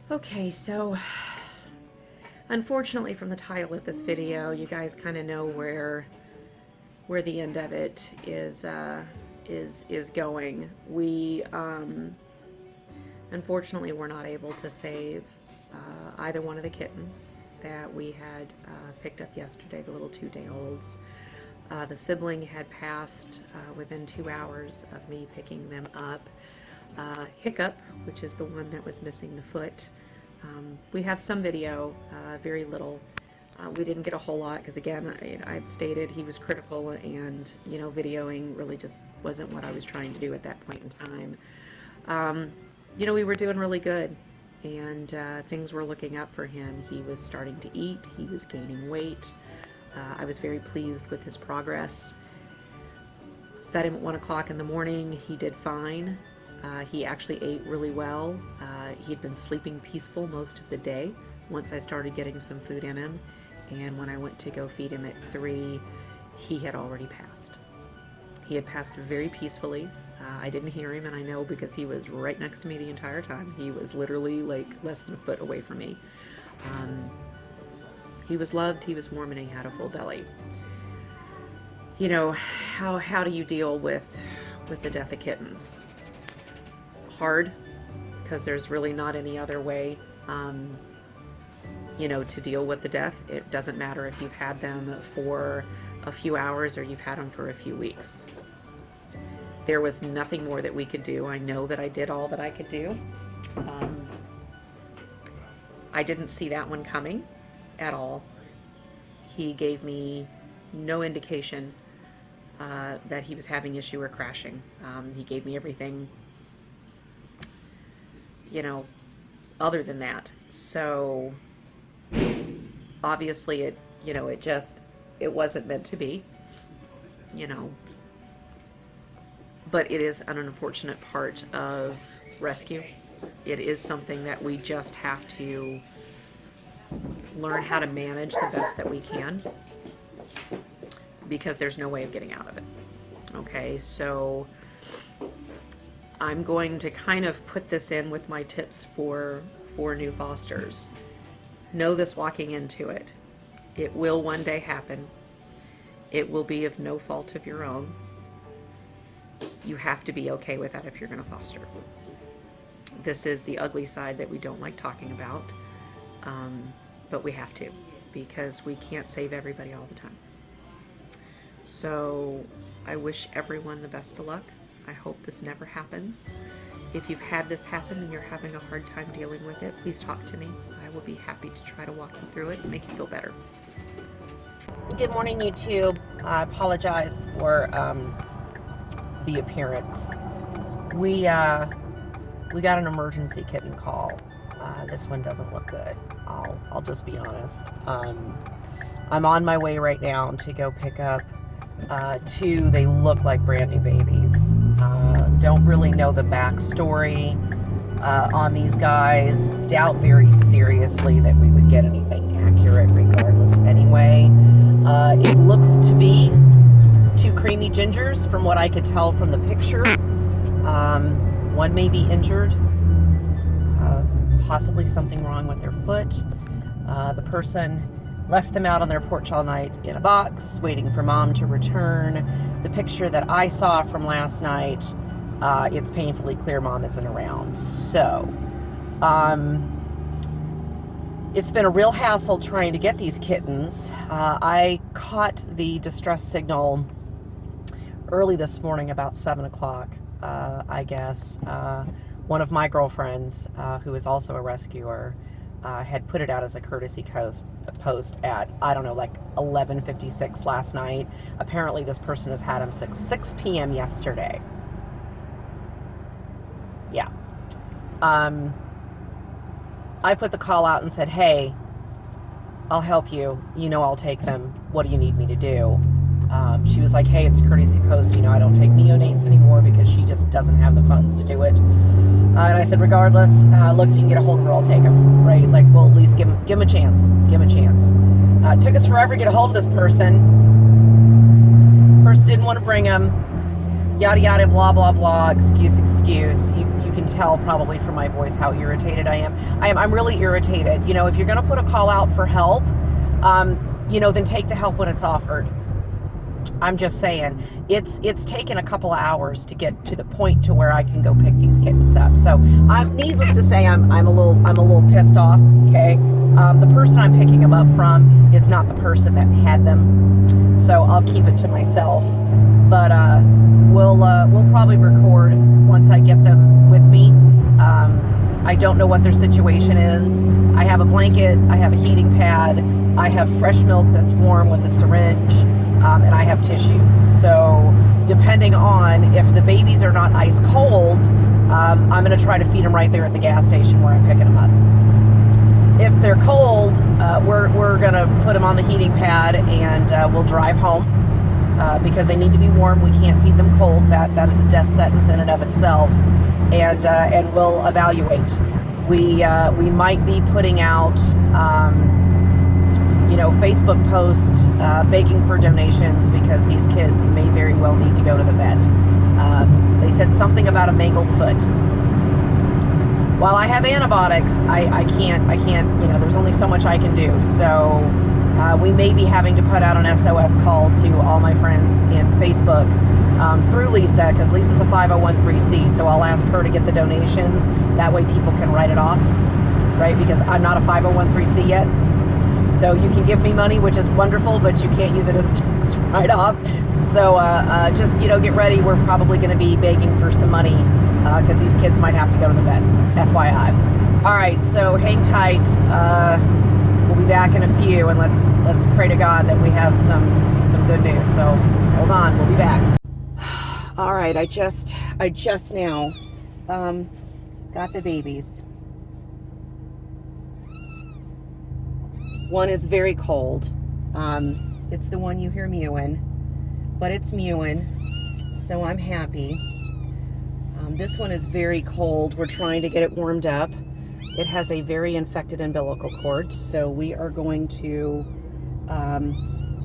Okay, so unfortunately from the title of this video, you guys kind of know where the end of it is going. We unfortunately were not able to save either one of the kittens that we had picked up yesterday, the little 2-day-olds. The sibling had passed within 2 hours of me picking them up. Hiccup, which is the one that was missing the foot. We have some video, very little. We didn't get a whole lot because, again, I'd stated he was critical, and videoing really just wasn't what I was trying to do at that point in time. We were doing really good, and things were looking up for him. He was starting to eat. He was gaining weight. I was very pleased with his progress. Fed him at 1 o'clock in the morning. He did fine. He actually ate really well. He'd been sleeping peaceful most of the day once I started getting some food in him. And when I went to go feed him at 3, he had already passed. He had passed very peacefully. I didn't hear him, and I know because he was right next to me the entire time. He was literally like less than a foot away from me. He was loved, he was warm, and he had a full belly. How do you deal with the death of kittens? Hard, because there's really not any other way to deal with the death. It doesn't matter if you've had them for a few hours or you've had them for a few weeks. There was nothing more that we could do. I know that I did all that I could do. I didn't see that one coming at all. He gave me no indication that he was having issue or crashing. He gave me everything other than that. So obviously it wasn't meant to be, but it is an unfortunate part of rescue. It is something that we just have to learn how to manage the best that we can, because there's no way of getting out of it. Okay, so I'm going to kind of put this in with my tips for new fosters. Know this walking into it. It will one day happen. It will be of no fault of your own. You have to be okay with that if you're going to foster. This is the ugly side that we don't like talking about, but we have to, because we can't save everybody all the time. So I wish everyone the best of luck. I hope this never happens. If you've had this happen and you're having a hard time dealing with it, please talk to me. I will be happy to try to walk you through it and make you feel better. Good morning, YouTube. I apologize for the appearance. We got an emergency kitten call. This one doesn't look good. I'll just be honest. I'm on my way right now to go pick up 2. They look like brand new babies. Don't really know the backstory on these guys. Doubt very seriously that we would get anything accurate regardless anyway. It looks to be 2 creamy gingers from what I could tell from the picture. One may be injured, possibly something wrong with their foot. The person left them out on their porch all night in a box, waiting for mom to return. The picture that I saw from last night, it's painfully clear mom isn't around. So, it's been a real hassle trying to get these kittens. I caught the distress signal early this morning, about 7 o'clock, I guess. One of my girlfriends, who is also a rescuer, had put it out as a courtesy post at, I don't know, like 11:56 last night. Apparently this person has had them since 6 p.m. yesterday. Yeah. I put the call out and said, hey, I'll help you. I'll take them. What do you need me to do? She was like, hey, it's a courtesy post. I don't take neonates anymore because she just doesn't have the funds to do it. And I said, regardless, look, if you can get a hold of her, I'll take them, right? Like, we'll at least give them a chance. Give them a chance. It took us forever to get a hold of this person. Person didn't want to bring them. Yada, yada, blah, blah, blah. Excuse. You can tell probably from my voice how irritated I am. I'm really irritated. You know, if you're going to put a call out for help, you know, then take the help when it's offered. I'm just saying, it's taken a couple of hours to get to the point to where I can go pick these kittens up. So I'm needless to say, I'm a little pissed off. Okay, the person I'm picking them up from is not the person that had them, so I'll keep it to myself. But we'll probably record once I get them with me. I don't know what their situation is. I have a blanket, I have a heating pad, I have fresh milk that's warm with a syringe, and I have tissues. So depending on if the babies are not ice cold, I'm going to try to feed them right there at the gas station where I'm picking them up. If they're cold, we're going to put them on the heating pad and we'll drive home because they need to be warm. We can't feed them cold. That is a death sentence in and of itself. And we'll evaluate. We might be putting out you know, Facebook posts begging for donations because these kids may very well need to go to the vet. They said something about a mangled foot. While I have antibiotics, I can't, you know, there's only so much I can do. So we may be having to put out an SOS call to all my friends in Facebook through Lisa, because Lisa's a 501(c), so I'll ask her to get the donations. That way people can write it off, right? Because I'm not a 501(c) yet. So you can give me money, which is wonderful, but you can't use it as a tax write-off. So just, you know, get ready. We're probably going to be begging for some money because these kids might have to go to the vet, FYI. All right, so hang tight. We'll be back in a few, and let's pray to God that we have some good news. So hold on, we'll be back. All right, I just now got the babies. One is very cold. It's the one you hear mewing, but it's mewing, so I'm happy. This one is very cold. We're trying to get it warmed up. It has a very infected umbilical cord, so we are going to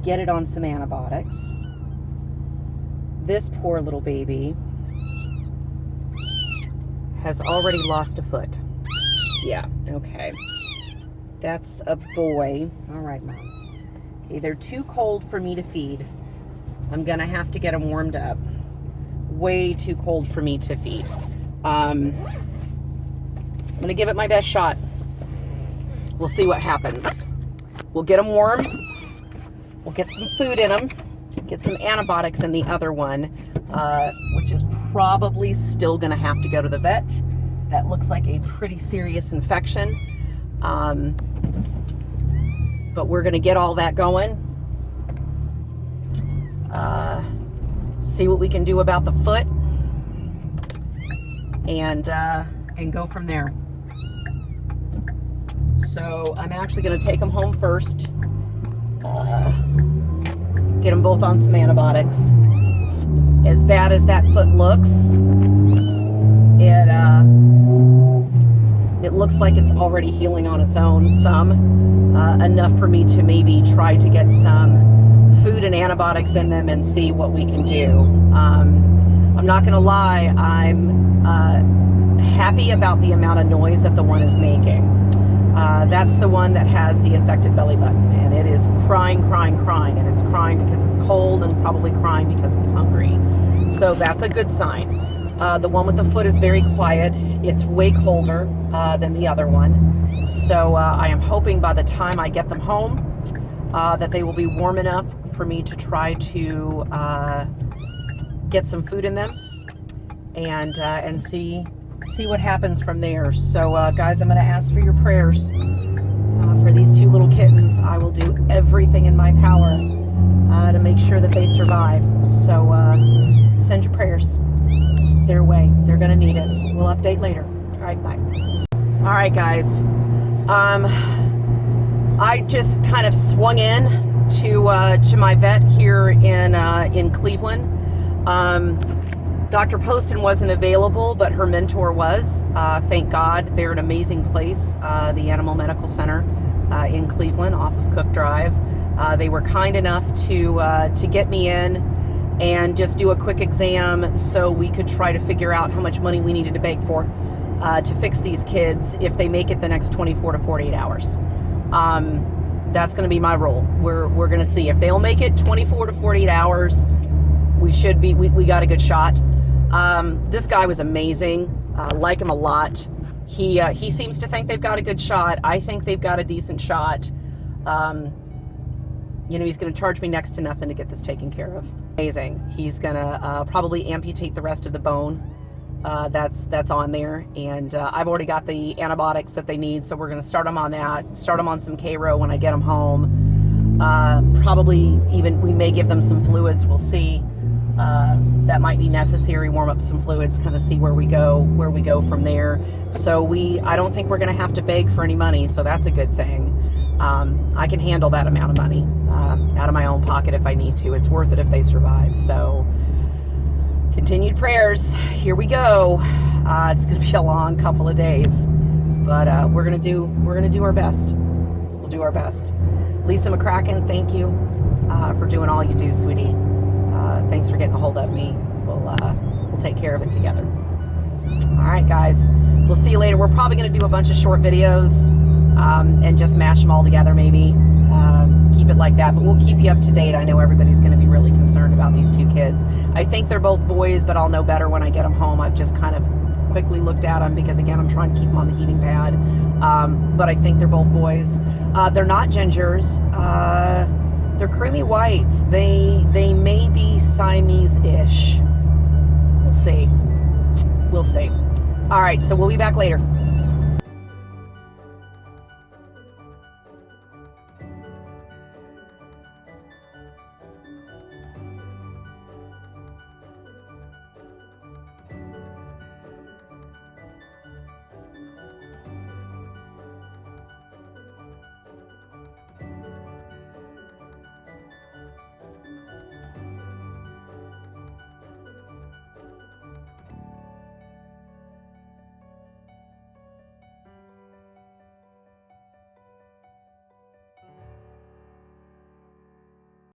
get it on some antibiotics. This poor little baby has already lost a foot. Yeah, okay. That's a boy. All right, Mom. Okay, they're too cold for me to feed. I'm gonna have to get them warmed up. Way too cold for me to feed. I'm gonna give it my best shot. We'll see what happens. We'll get them warm. We'll get some food in them. Get some antibiotics in the other one, which is probably still gonna have to go to the vet. That looks like a pretty serious infection. But we're gonna get all that going. See what we can do about the foot, and go from there. So I'm actually gonna take them home first. Get them both on some antibiotics. As bad as that foot looks, it looks like it's already healing on its own some, enough for me to maybe try to get some food and antibiotics in them and see what we can do. I'm not gonna lie, I'm happy about the amount of noise that the one is making. That's the one that has the infected belly button, and it is crying, and it's crying because it's cold and probably crying because it's hungry. So that's a good sign. The one with the foot is very quiet. It's way colder than the other one. So I am hoping by the time I get them home that they will be warm enough for me to try to get some food in them and see what happens from there. So guys, I'm going to ask for your prayers for these two little kittens. I will do everything in my power to make sure that they survive. So send your prayers their way. They're going to need it. We'll update later. All right, bye. All right, guys. I just kind of swung in to my vet here in Cleveland. Dr. Poston wasn't available, but her mentor was. Thank God. They're an amazing place, the Animal Medical Center in Cleveland off of Cook Drive. They were kind enough to get me in and just do a quick exam so we could try to figure out how much money we needed to beg for to fix these kids if they make it the next 24 to 48 hours. That's going to be my rule. We're going to see if they'll make it 24 to 48 hours. We got a good shot. This guy was amazing. Like him a lot. He seems to think they've got a good shot. I think they've got a decent shot. You know, he's going to charge me next to nothing to get this taken care of. Amazing. He's going to probably amputate the rest of the bone that's on there. And I've already got the antibiotics that they need, so we're going to start them on that. Start them on some K-Row when I get them home. Probably even, we may give them some fluids. We'll see. That might be necessary. Warm up some fluids, kind of see where we go from there. So I don't think we're going to have to beg for any money, so that's a good thing. I can handle that amount of money out of my own pocket if I need to. It's worth it if they survive. So continued prayers. Here we go. It's going to be a long couple of days, but we're going to do our best. We'll do our best. Lisa McCraken, thank you for doing all you do, sweetie. Thanks for getting a hold of me. We'll take care of it together. All right, guys. We'll see you later. We're probably going to do a bunch of short videos and just mash them all together, maybe. Keep it like that, but we'll keep you up to date. I know everybody's going to be really concerned about these two kids. I think they're both boys, but I'll know better when I get them home. I've just kind of quickly looked at them because, again, I'm trying to keep them on the heating pad. But I think they're both boys. They're not gingers. They're creamy whites. They may be Siamese-ish. We'll see. We'll see. All right, so we'll be back later.